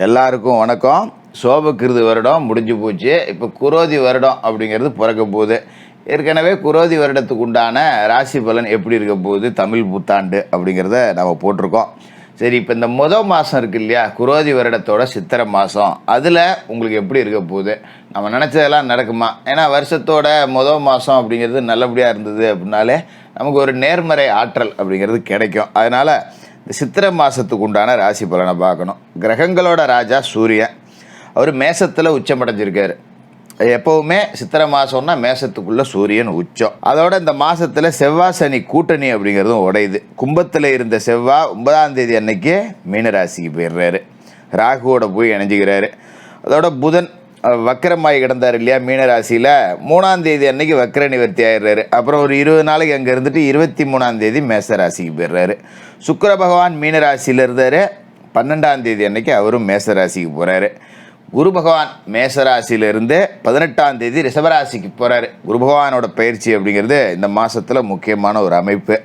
எல்லாருக்கும் வணக்கம். சோபகிருது வருடம் முடிஞ்சு போச்சு. இப்போ குரோதி வருடம் அப்படிங்கிறது பிறக்க போகுது. ஏற்கனவே குரோதி வருடத்துக்கு உண்டான ராசி பலன் எப்படி இருக்க போகுது, தமிழ் புத்தாண்டு அப்படிங்கிறத நம்ம போட்டிருக்கோம். சரி, இப்போ இந்த மாதம் இருக்குது இல்லையா, குரோதி வருடத்தோட சித்திரை மாதம், அதில் உங்களுக்கு எப்படி இருக்க போகுது, நம்ம நினச்சதெல்லாம் நடக்குமா? ஏன்னா வருஷத்தோட மாதம் அப்படிங்கிறது நல்லபடியாக இருந்தது அப்படின்னாலே நமக்கு ஒரு நேர்மறை ஆற்றல் அப்படிங்கிறது கிடைக்கும். அதனால் இந்த சித்திரை மாதத்துக்கு உண்டான ராசி பலனை பார்க்கணும். கிரகங்களோட ராஜா சூரியன், அவர் மேசத்தில் உச்சமடைஞ்சிருக்காரு. எப்போவுமே சித்திரை மாதம்னா மேசத்துக்குள்ளே சூரியன் உச்சம். அதோட இந்த மாதத்தில் செவ்வாய் சனி கூட்டணி அப்படிங்கிறதும் உடையுது. கும்பத்தில் இருந்த செவ்வாய் 9ஆம் தேதி அன்னைக்கு மீனராசிக்கு போயிடுறாரு, ராகுவோட போய் இணைஞ்சிக்கிறாரு. அதோட புதன் வக்கரமாகி கிடந்தார் இல்லையா மீனராசியில், 3ஆம் தேதி அன்னைக்கு வக்கர நிவர்த்தி ஆயிடுறாரு. அப்புறம் ஒரு 20 நாளைக்கு அங்கே இருந்துட்டு 23ஆம் தேதி மேசராசிக்கு போயிடுறாரு. சுக்கிர பகவான் மீனராசியில் இருந்தார். 12ஆம் தேதி அன்னைக்கு அவரும் மேசராசிக்கு போகிறாரு. குரு பகவான் மேசராசியிலிருந்து 18ஆம் தேதி ரிஷபராசிக்கு போகிறாரு. குரு பகவானோட பயிற்சி அப்படிங்கிறது இந்த மாதத்தில் முக்கியமான ஒரு அமைப்பு.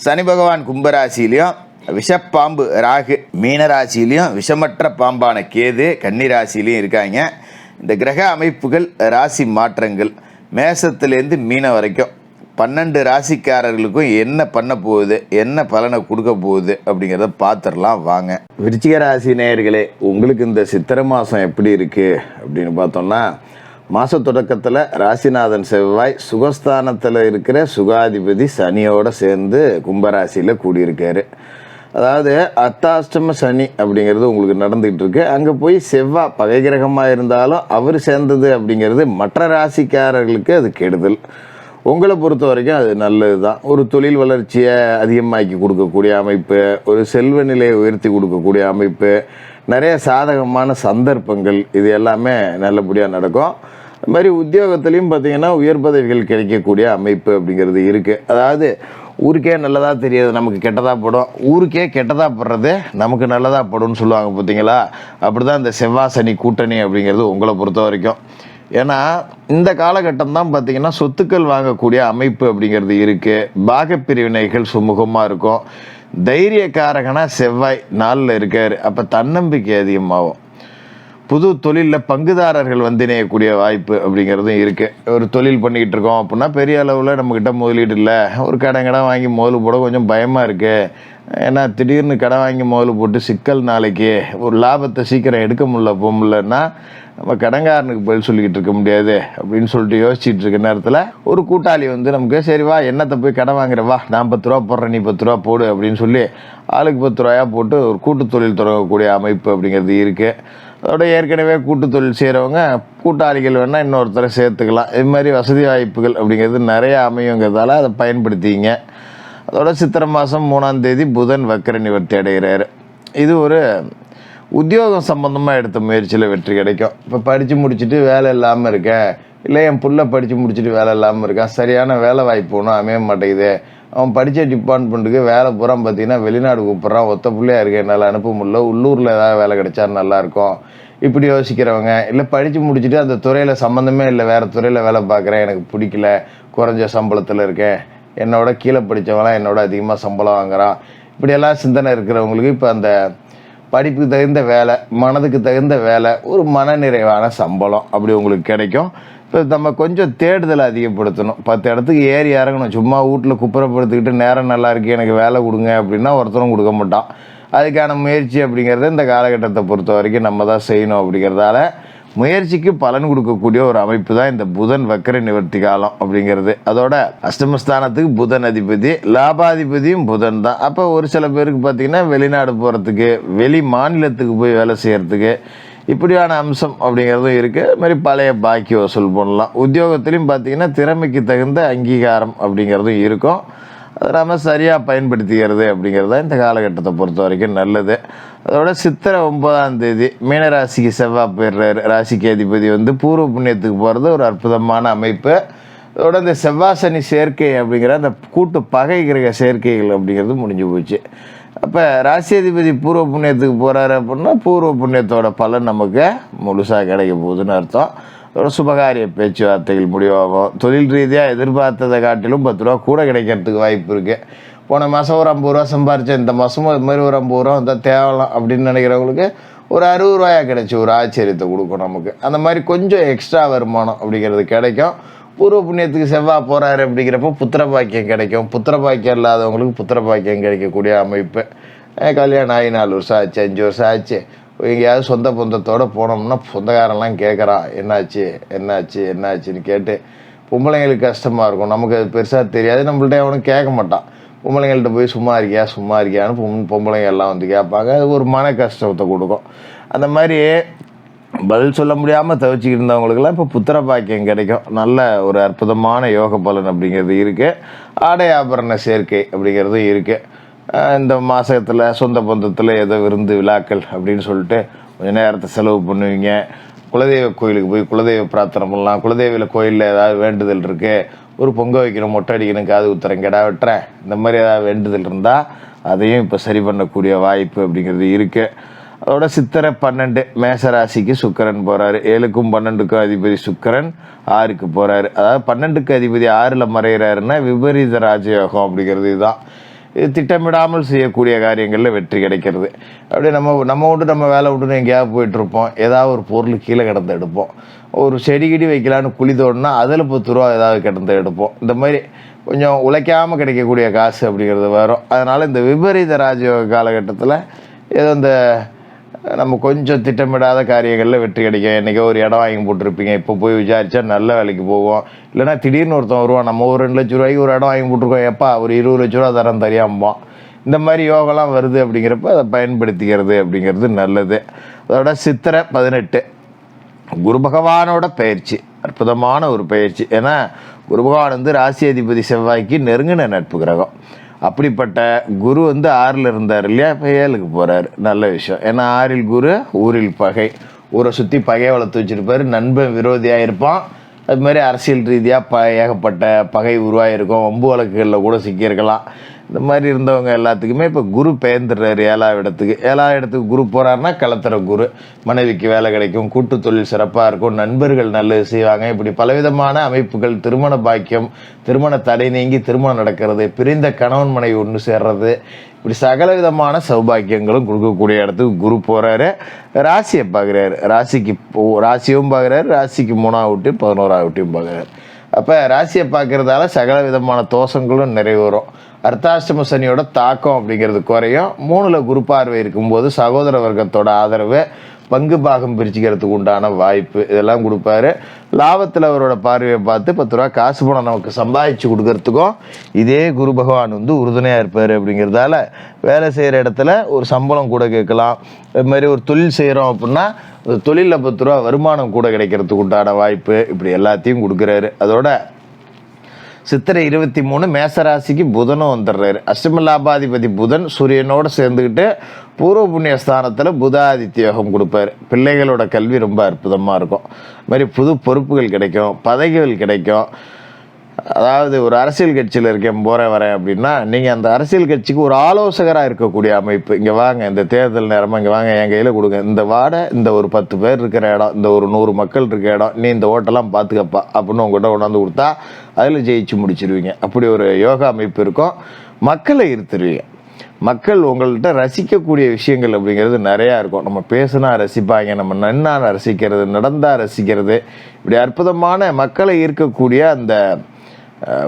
சனி பகவான் கும்பராசிலையும், விஷப்பாம்பு ராகு மீனராசிலையும், விஷமற்ற பாம்பான கேது கன்னிராசிலையும் இருக்காங்க. இந்த கிரக அமைப்புகள், ராசி மாற்றங்கள் மேசத்துலேருந்து மீன வரைக்கும் 12 ராசிக்காரர்களுக்கும் என்ன பண்ண போகுது, என்ன பலனை கொடுக்க போகுது அப்படிங்கிறத பார்த்துடலாம் வாங்க. விருச்சிக ராசி நேயர்களே, உங்களுக்கு இந்த சித்திரை மாதம் எப்படி இருக்குது அப்படின்னு பார்த்தோம்னா, மாத தொடக்கத்தில் ராசிநாதன் செவ்வாய் சுகஸ்தானத்தில் இருக்கிற சுகாதிபதி சனியோடு சேர்ந்து கும்பராசியில் கூடியிருக்காரு. அதாவது அர்த்தாஷ்டம சனி அப்படிங்கிறது உங்களுக்கு நடந்துகிட்டு இருக்கு. அங்கே போய் செவ்வாய் பகை கிரகமாக இருந்தாலும் அவர் சேர்ந்தது அப்படிங்கிறது மற்ற ராசிக்காரர்களுக்கு அது கெடுதல். உங்களை பொறுத்த வரைக்கும் அது நல்லது தான். ஒரு தொழில் வளர்ச்சியை அதிகமாக்கி கொடுக்கக்கூடிய அமைப்பு, ஒரு செல்வ நிலையை உயர்த்தி கொடுக்கக்கூடிய அமைப்பு, நிறைய சாதகமான சந்தர்ப்பங்கள், இது எல்லாமே நல்லபடியாக நடக்கும். அது மாதிரி உத்தியோகத்துலேயும் பார்த்திங்கன்னா உயர் பதவிகள் கிடைக்கக்கூடிய அமைப்பு அப்படிங்கிறது இருக்குது. அதாவது ஊருக்கே நல்லதாக தெரியாது, நமக்கு கெட்டதாக படும். ஊருக்கே கெட்டதாக படுறது நமக்கு நல்லதாக படும்னு சொல்லுவாங்க பார்த்தீங்களா? அப்படி தான் இந்த செவ்வாய் சனி கூட்டணி அப்படிங்கிறது உங்களை பொறுத்த வரைக்கும். ஏன்னா இந்த காலகட்டம் தான் பார்த்திங்கன்னா சொத்துக்கள் வாங்கக்கூடிய அமைப்பு அப்படிங்கிறது இருக்குது. பாகப்பிரிவினைகள் சுமூகமாக இருக்கும். தைரியக்காரகனாக செவ்வாய் நாளில் இருக்கார். அப்போ தன்னம்பிக்கை அதிகமாகும். புது தொழிலில் பங்குதாரர்கள் வந்து இணையக்கூடிய வாய்ப்பு அப்படிங்கிறதும் இருக்குது. ஒரு தொழில் பண்ணிக்கிட்டு இருக்கோம் அப்படின்னா பெரிய அளவில் நம்மக்கிட்ட முதலீடு இல்லை, ஒரு கடன் வாங்கி முதல் போட கொஞ்சம் பயமாக இருக்குது. ஏன்னா திடீர்னு கடன் வாங்கி முதல் போட்டு சிக்கல், நாளைக்கு ஒரு லாபத்தை சீக்கிரம் எடுக்க முடியலன்னா நம்ம கடன்காரனுக்கு பதில் சொல்லிக்கிட்டு இருக்க முடியாது அப்படின்னு சொல்லிட்டு யோசிச்சுட்டு இருக்க நேரத்தில் ஒரு கூட்டாளி வந்து நமக்கு, சரிவா என்னத்தை போய் கடன் வாங்குறவா, நான் 10 ரூபா போடுறேன், நீ 10 ரூபா போடு அப்படின்னு சொல்லி ஆளுக்கு 10 ரூபாயா போட்டு ஒரு கூட்டு தொழில் தொடங்கக்கூடிய அமைப்பு அப்படிங்கிறது இருக்குது. அதோட ஏற்கனவே கூட்டு தொழில் செய்கிறவங்க கூட்டாளிகள் வேணால் இன்னொருத்தரை சேர்த்துக்கலாம். இது மாதிரி வசதி வாய்ப்புகள் அப்படிங்கிறது நிறையா அமையுங்கிறதால அதை பயன்படுத்திங்க. அதோட சித்திரை மாதம் 3ஆம் தேதி புதன் வக்கர நிவர்த்தி அடைகிறாரு. இது ஒரு உத்தியோகம் சம்மந்தமாக எடுத்த முயற்சியில் வெற்றி கிடைக்கும். இப்போ படித்து முடிச்சுட்டு வேலை இல்லாமல் இருக்கேன், இல்லை என் புள்ள படித்து முடிச்சுட்டு வேலை இல்லாமல் இருக்கான், சரியான வேலை வாய்ப்பு ஒன்றும் அமைய மாட்டேங்குது, அவன் படித்த டிபார்ட்மெண்ட்டுக்கு வேலை பூரா பார்த்திங்கன்னா வெளிநாடு கூப்பிட்றான், ஒத்த பிள்ளையாக இருக்கேன், என்னால் அனுப்ப முடியல, உள்ளூரில் ஏதாவது வேலை கிடைச்சா நல்லாயிருக்கும் இப்படி யோசிக்கிறவங்க, இல்லை படித்து முடிச்சுட்டு அந்த துறையில் சம்மந்தமே இல்லை, வேறு துறையில் வேலை பார்க்குறேன், எனக்கு பிடிக்கல, குறைஞ்ச சம்பளத்தில் இருக்கேன், என்னோட கீழே படித்தவங்களாம் என்னோட அதிகமாக சம்பளம் வாங்குறான், இப்படியெல்லாம் சிந்தனை இருக்கிறவங்களுக்கு இப்போ அந்த படிப்புக்கு தகுந்த வேலை, மனதுக்கு தகுந்த வேலை, ஒரு மனநிறைவான சம்பளம் அப்படி உங்களுக்கு கிடைக்கும். இப்போ நம்ம கொஞ்சம் தேடுதலை அதிகப்படுத்தணும். 10 இடத்துக்கு ஏறி இறங்கணும். சும்மா வீட்டில் குப்புறப்படுத்திக்கிட்டு நேரம் நல்லா இருக்கு எனக்கு வேலை கொடுங்க அப்படின்னா ஒருத்தரும் கொடுக்க மாட்டான். அதுக்கான முயற்சி அப்படிங்கிறத இந்த காலகட்டத்தை பொறுத்த வரைக்கும் நம்ம தான் செய்யணும். அப்படிங்கிறதால முயற்சிக்கு பலன் கொடுக்கக்கூடிய ஒரு அமைப்பு தான் இந்த புதன் வக்கர நிவர்த்தி காலம் அப்படிங்கிறது. அதோட அஷ்டமஸ்தானத்துக்கு புதன் அதிபதி, லாபாதிபதியும் புதன் தான். அப்போ ஒரு சில பேருக்கு பார்த்திங்கன்னா வெளிநாடு போகிறதுக்கு, வெளி மாநிலத்துக்கு போய் வேலை செய்கிறதுக்கு இப்படியான அம்சம் அப்படிங்கிறதும் இருக்குது. அது மாதிரி பழைய பாக்கி வசூல் பண்ணலாம். உத்தியோகத்துலேயும் பார்த்திங்கன்னா திறமைக்கு தகுந்த அங்கீகாரம் அப்படிங்கிறதும் இருக்கும். அதை நம்ம சரியாக பயன்படுத்திக்கிறது அப்படிங்கிறது தான் இந்த காலகட்டத்தை பொறுத்த வரைக்கும் நல்லது. அதோட சித்திரை 9ஆம் தேதி மீனராசிக்கு செவ்வாய் போயிடுறாரு. ராசிக்கு அதிபதி வந்து பூர்வ புண்ணியத்துக்கு போகிறது ஒரு அற்புதமான அமைப்பு. அதோட இந்த செவ்வாய் சனி சேர்க்கை அப்படிங்கிற அந்த கூட்டு பகை கிரக சேர்க்கைகள் அப்படிங்கிறது முடிஞ்சு போச்சு. அப்போ ராசி அதிபதி பூர்வ புண்ணியத்துக்கு போகிறாரு அப்படின்னா பூர்வ புண்ணியத்தோட பலன் நமக்கு முழுசாக கிடைக்க போகுதுன்னு அர்த்தம். ஒரு சுபகாரிய பேச்சுவார்த்தைகள் முடிவாகும். தொழில் ரீதியாக எதிர்பார்த்ததை காட்டிலும் 10 ரூபா கூட கிடைக்கிறதுக்கு வாய்ப்பு இருக்குது. போன மாதம் ஒரு 50 ரூபா சம்பாரித்தேன், இந்த மாதமும் இது மாதிரி ஒரு 50 ரூபா வந்தால் தேவலாம் அப்படின்னு நினைக்கிறவங்களுக்கு ஒரு 60 ரூபாயா கிடைச்சி ஒரு ஆச்சரியத்தை கொடுக்கும் நமக்கு. அந்த மாதிரி கொஞ்சம் எக்ஸ்ட்ரா வருமானம் அப்படிங்கிறது கிடைக்கும். பூர்வ புண்ணியத்துக்கு செவ்வாய் போகிறாரு அப்படிங்கிறப்போ புத்திர பாக்கியம் கிடைக்கும். புத்திர பாக்கியம் இல்லாதவங்களுக்கு புத்திர பாக்கியம் கிடைக்கக்கூடிய அமைப்பு. கல்யாணம் ஆகி 4 வருஷம் ஆச்சு, 5 வருஷம் ஆச்சு, எங்கேயாவது சொந்த பந்தத்தோடு போனோம்னா சொந்தக்காரெல்லாம் கேட்குறான் என்னாச்சு என்னாச்சு என்னாச்சுன்னு கேட்டு பொம்பளைங்களுக்கு கஷ்டமாக இருக்கும். நமக்கு அது பெருசாக தெரியாது, நம்மள்ட்ட அவனும் கேட்க மாட்டான். பொம்பளைங்கள்ட்ட போய் சும்மா இருக்கியான்னு பொம்பளைங்க எல்லாம் வந்து கேட்பாங்க. அது ஒரு மன கஷ்டத்தை கொடுக்கும். அந்த மாதிரி பதில் சொல்ல முடியாமல் தவிச்சிக்கிட்டு இருந்தவங்களுக்கெல்லாம் இப்போ புத்திர பாக்கியம் கிடைக்கும். நல்ல ஒரு அற்புதமான யோக பலன் அப்படிங்கிறது இருக்குது. ஆடை ஆபரண சேர்க்கை அப்படிங்கிறது இருக்குது. இந்த மாதத்தில் சொந்த பந்தத்தில் ஏதோ விருந்து விழாக்கள் அப்படின்னு சொல்லிட்டு கொஞ்சம் நேரத்தை செலவு பண்ணுவீங்க. குலதெய்வ கோயிலுக்கு போய் குலதெய்வ பிரார்த்தனை பண்ணலாம். குலதெய்வ கோயிலில் ஏதாவது வேண்டுதல் இருக்குது, ஒரு பொங்க வைக்கணும், மொட்டை அடிக்கணும், காது ஊத்துறேன், கெடா வெட்டுறேன், இந்த மாதிரி ஏதாவது வேண்டுதல் இருந்தால் அதையும் இப்போ சரி பண்ணக்கூடிய வாய்ப்பு அப்படிங்கிறது இருக்குது. அதோட சித்திரை 12 மேசராசிக்கு சுக்கிரன் போகிறாரு. 7க்கும் 12க்கும் அதிபதி சுக்கிரன் 6க்கு போகிறாரு. அதாவது 12க்கு அதிபதி 6ல் மறைகிறாருன்னா விபரீத ராஜயோகம் அப்படிங்கிறது இதுதான். இது திட்டமிடாமல் செய்யக்கூடிய காரியங்களில் வெற்றி கிடைக்கிறது. அப்படியே நம்ம விட்டு நம்ம வேலை விட்டுன்னு எங்கேயாவது போயிட்டுருப்போம், ஏதாவது ஒரு பொருள் கீழே கிடந்து எடுப்போம். ஒரு செடி கிடி வைக்கலான்னு குழி தோணுன்னா அதில் 10 ரூபா ஏதாவது கிடந்து எடுப்போம். இந்த மாதிரி கொஞ்சம் உழைக்காமல் கிடைக்கக்கூடிய காசு அப்படிங்கிறது வரும். அதனால் இந்த விபரீத ராஜயோக காலகட்டத்தில் ஏதோ இந்த நம்ம கொஞ்சம் திட்டமிடாத காரியங்களில் வெற்றி கிடைக்கும். என்றைக்கோ ஒரு இடம் வாங்கி போட்டிருப்பீங்க, இப்போ போய் விசாரித்தா நல்ல வேலைக்கு போவோம். இல்லைனா திடீர்னு ஒருத்தன் வருவான், நம்ம ஒரு 2 லட்ச ரூபாய்க்கு ஒரு இடம் வாங்கி போட்டிருக்கோம், எப்பா ஒரு 20 லட்ச ரூபா தரம் தெரியாமல். இந்த மாதிரி யோகலாம் வருது அப்படிங்கிறப்ப அதை பயன்படுத்திக்கிறது அப்படிங்கிறது நல்லது. அதோட சித்திரை 18 குரு பகவானோட பயிற்சி, அற்புதமான ஒரு பயிற்சி. ஏன்னா குரு பகவான் வந்து ராசி அதிபதி செவ்வாய்க்கு நெருங்கின நட்பு கிரகம். அப்படிப்பட்ட குரு வந்து 6ல் இருந்தார் இல்லையா, இப்போ 7க்கு போகிறார். நல்ல விஷயம். ஏன்னா 6ல் குரு, ஊரில் பகை. ஊரை சுற்றி பகையை வளர்த்து வச்சுருப்பார். நண்பன் விரோதியாக இருப்பான். அது மாதிரி அரசியல் ரீதியாக ஏகப்பட்ட பகை உருவாகிருக்கும். வம்பு வழக்குகளில் கூட சிக்கியிருக்கலாம். இந்த மாதிரி இருந்தவங்க எல்லாத்துக்குமே இப்போ குரு பெயர்ந்துடுறாரு 7ஆம் இடத்துக்கு. 7ஆம் இடத்துக்கு குரு போகிறாருன்னா கலத்துற குரு. மனைவிக்கு வேலை கிடைக்கும், கூட்டு தொழில் சிறப்பாக இருக்கும், நண்பர்கள் நல்லது செய்வாங்க. இப்படி பலவிதமான அமைப்புகள், திருமண பாக்கியம், திருமண தடை நீங்கி திருமணம் நடக்கிறது, பிரிந்த கணவன் மனைவி ஒன்று சேர்றது, இப்படி சகல விதமான சௌபாக்கியங்களும் கொடுக்கக்கூடிய இடத்துக்கு குரு போகிறாரு. ராசியை பார்க்குறாரு. ராசியும் பார்க்குறாரு, ராசிக்கு 3ஆம் வீட்டையும் 11ஆம் வீட்டையும் பார்க்குறாரு. அப்போ ராசியை பார்க்குறதால சகல விதமான தோஷங்களும் நிறைவேறும். அர்த்தாஷ்டம சனியோட தாக்கம் அப்படிங்கிறது குறையும். 3ல் குரு பார்வை இருக்கும்போது சகோதர வர்க்கத்தோட ஆதரவு, பங்கு பாகம் பிரிச்சுக்கிறதுக்கு உண்டான வாய்ப்பு இதெல்லாம் கொடுப்பாரு. லாபத்தில் அவரோட பார்வையை பார்த்து 10 ரூபா காசு பணம் நமக்கு சம்பாதிச்சு கொடுக்கறதுக்கும் இதே குரு பகவான் வந்து உறுதுணையாக இருப்பார். அப்படிங்கிறதால வேலை செய்கிற இடத்துல ஒரு சம்பளம் கூட கேட்கலாம். இது மாதிரி ஒரு தொழில் செய்கிறோம் அப்படின்னா தொழிலில் 10 ரூபா வருமானம் கூட கிடைக்கிறதுக்கு உண்டான வாய்ப்பு, இப்படி எல்லாத்தையும் கொடுக்குறாரு. அதோட சித்திரை 23 மேசராசிக்கு புதனும் வந்துடுறாரு. அஷ்டம லாபாதிபதி புதன் சூரியனோடு சேர்ந்துக்கிட்டு பூர்வ புண்ணிய ஸ்தானத்தில் புதாதித்ய யோகம் கொடுப்பார். பிள்ளைகளோட கல்வி ரொம்ப அற்புதமாக இருக்கும். இது மாதிரி புது பொறுப்புகள் கிடைக்கும், பதவிகள் கிடைக்கும். அதாவது ஒரு அரசியல் கட்சியில் இருக்கேன், வரேன் அப்படின்னா நீங்கள் அந்த அரசியல் கட்சிக்கு ஒரு ஆலோசகராக இருக்கக்கூடிய அமைப்பு. இங்கே வாங்க, இந்த தேர்தல் நேரமாக இங்கே வாங்க, என் கையில் கொடுங்க, இந்த வார்டை, இந்த ஒரு 10 பேர் இருக்கிற இடம், இந்த ஒரு 100 மக்கள் இருக்கிற இடம், நீ இந்த ஓட்டெல்லாம் பார்த்துக்கப்பா அப்படின்னு உங்கள்கிட்ட கொண்டாந்து கொடுத்தா அதில் ஜெயிச்சு முடிச்சிருவீங்க. அப்படி ஒரு யோகா அமைப்பு இருக்கும். மக்களை ஈர்த்துருவீங்க. மக்கள் உங்கள்கிட்ட ரசிக்கக்கூடிய விஷயங்கள் அப்படிங்கிறது நிறையா இருக்கும். நம்ம பேசுனா ரசிப்பாங்க, நம்ம நின்னா ரசிக்கிறது, நடந்தால் ரசிக்கிறது, இப்படி அற்புதமான மக்களை ஈர்க்கக்கூடிய அந்த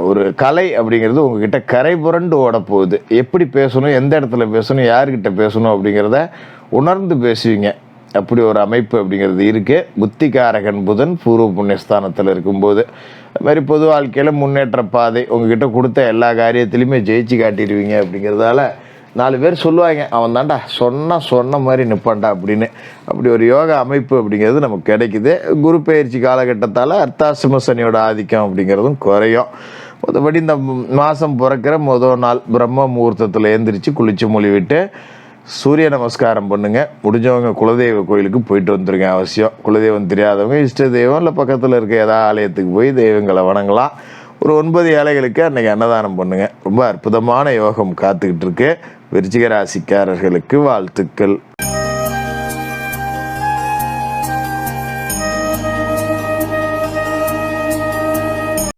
ஒரு கலை அப்படிங்கிறது உங்ககிட்ட கரை புரண்டு ஓட போகுது. எப்படி பேசணும், எந்த இடத்துல பேசணும், யார்கிட்ட பேசணும் அப்படிங்கிறத உணர்ந்து பேசுவீங்க. அப்படி ஒரு அமைப்பு அப்படிங்கிறது இருக்குது. புத்திகாரகன் புதன் பூர்வ புண்ணியஸ்தானத்தில் இருக்கும்போது அது மாதிரி பொது வாழ்க்கையில் முன்னேற்ற பாதை, உங்ககிட்ட கொடுத்த எல்லா காரியத்திலையுமே ஜெயிச்சு காட்டிடுவீங்க. அப்படிங்கிறதால 4 பேர் சொல்லுவாங்க, அவன் தாண்டா சொன்ன மாதிரி நிற்பான்டா அப்படின்னு. அப்படி ஒரு யோகா அமைப்பு அப்படிங்கிறது நமக்கு கிடைக்குது. குரு பயிற்சி காலகட்டத்தால் அர்த்தாசிரம சனியோட ஆதிக்கம் அப்படிங்கிறதும் குறையும். மற்றபடி இந்த மாதம் பிறக்கிற முதல் நாள் பிரம்ம முகூர்த்தத்தில் எழுந்திரிச்சு குளிச்சு மொழிவிட்டு சூரிய நமஸ்காரம் பண்ணுங்கள். முடிஞ்சவங்க குலதெய்வ கோயிலுக்கு போயிட்டு வந்துருங்க அவசியம். குலதெய்வம் தெரியாதவங்க இஷ்ட தெய்வம் இல்லை பக்கத்தில் இருக்க ஏதாவது ஆலயத்துக்கு போய் தெய்வங்களை வணங்கலாம். ஒரு 9 ஏழைகளுக்கு அன்றைக்கி அன்னதானம் பண்ணுங்கள். ரொம்ப அற்புதமான யோகம் காத்துக்கிட்டு இருக்கு. விருச்சிக ராசிக்காரர்களுக்கு வாழ்த்துக்கள்.